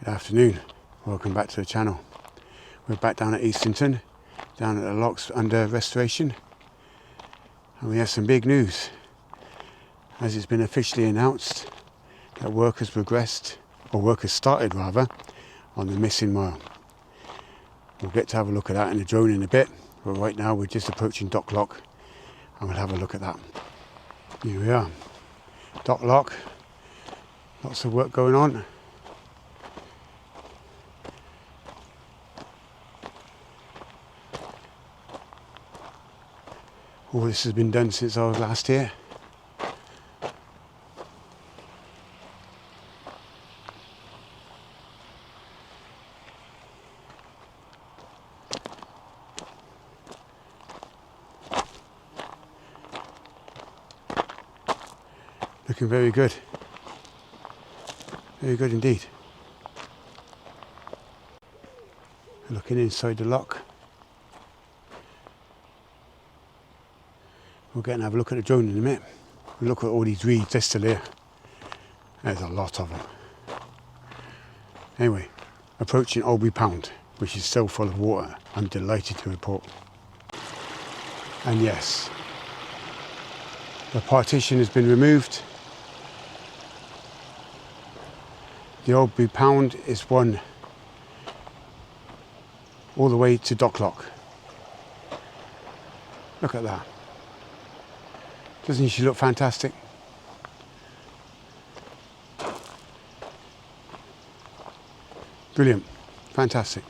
Good afternoon, welcome back to the channel. We're back down at Eastington, down at the locks under restoration, and we have some big news. As it's been officially announced that work has progressed, or work has started rather, on the missing mile. We'll get to have a look at that in the drone in a bit, but right now we're just approaching Dock Lock and we'll have a look at that. Here we are, Dock Lock, lots of work going on. All this has been done since I was last here. Looking very good. Very good indeed. Looking inside the lock. We'll get and have a look at the drone in a minute. We'll look at all these reeds, they're still here. There's a lot of them. Anyway, approaching Oldbury Pound, which is still full of water, I'm delighted to report. And yes, the partition has been removed. The Oldbury Pound is one all the way to Dock Lock. Look at that. Doesn't she look fantastic? Brilliant, fantastic.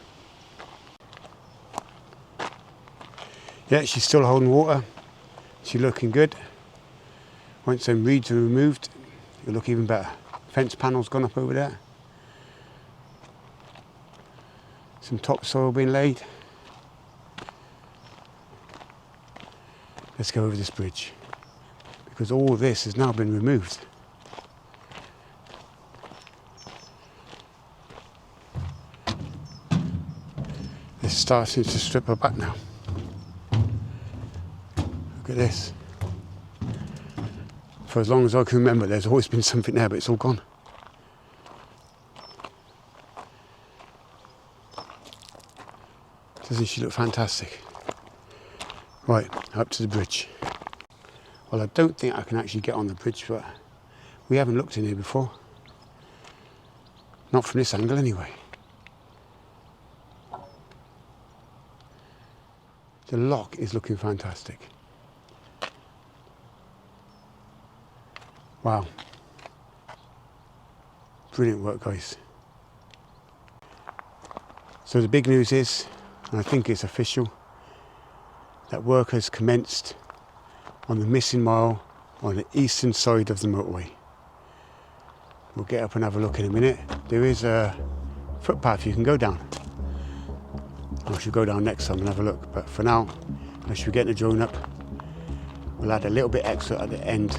Yeah, she's still holding water. She's looking good. Once them reeds are removed, it'll look even better. Fence panel's gone up over there. Some topsoil being laid. Let's go over this bridge, because all this has now been removed. It's starting to strip her back now. Look at this. For as long as I can remember, there's always been something there, but it's all gone. Doesn't she look fantastic? Right, up to the bridge. Well, I don't think I can actually get on the bridge, but we haven't looked in here before. Not from this angle anyway. The lock is looking fantastic. Wow. Brilliant work, guys. So the big news is, and I think it's official, that work has commenced on the missing mile on the eastern side of the motorway. We'll get up and have a look in a minute. There is a footpath you can go down. I should go down next time and have a look, but for now, I should get the drone up. We'll add a little bit extra at the end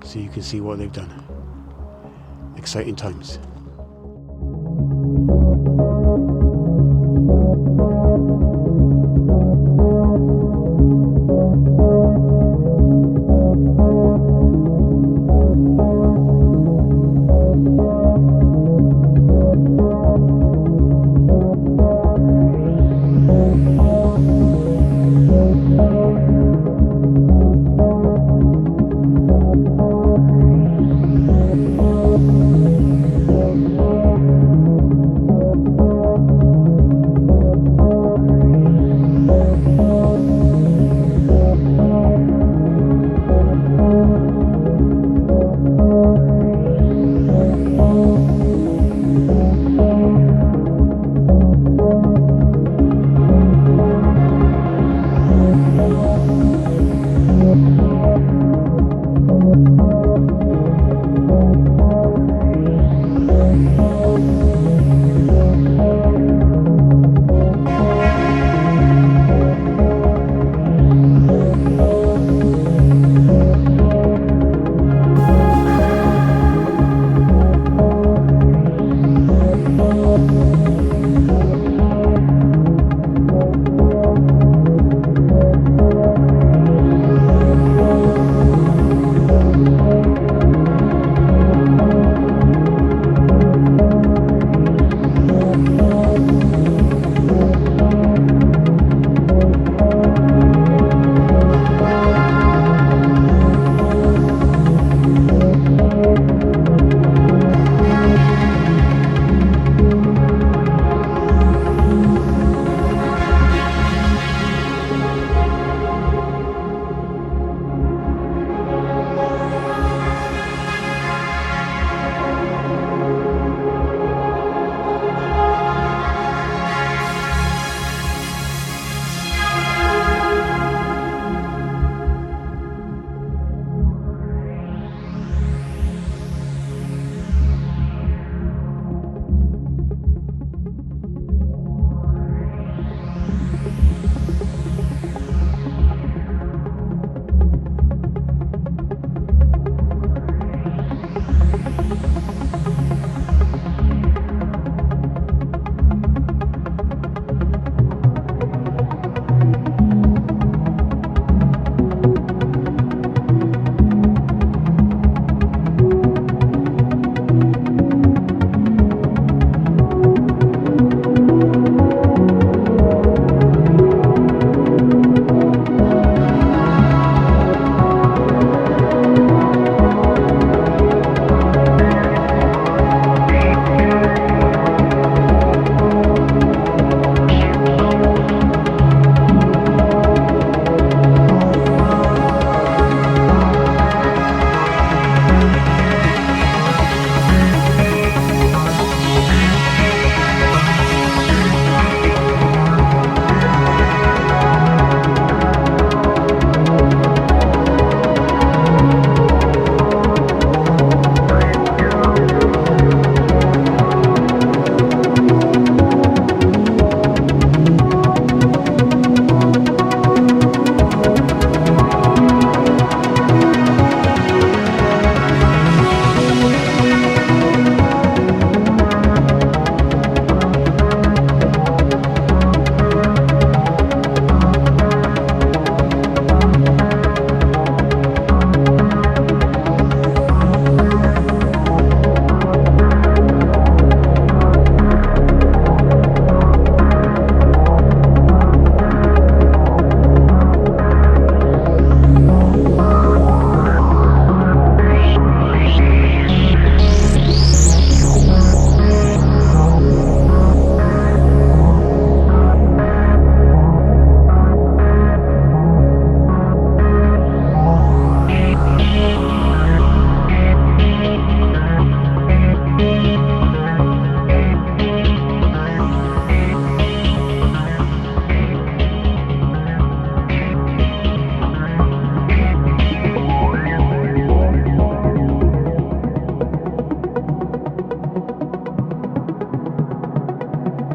so you can see what they've done. Exciting times.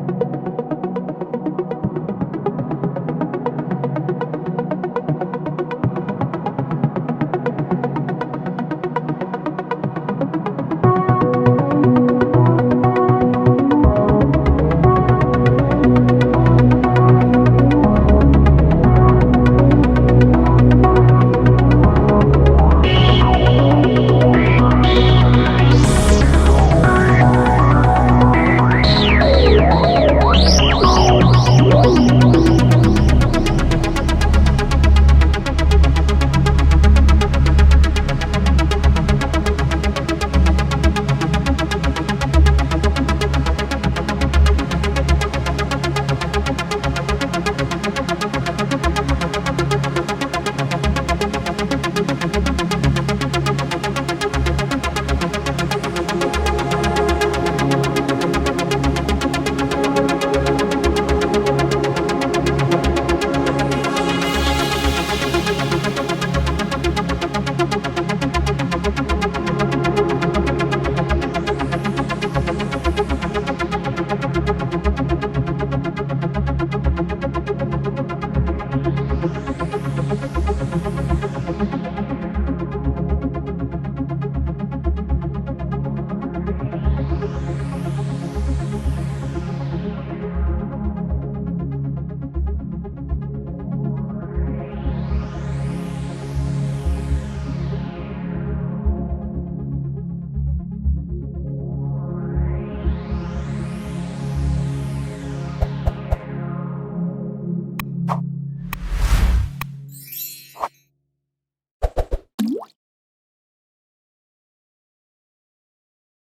you.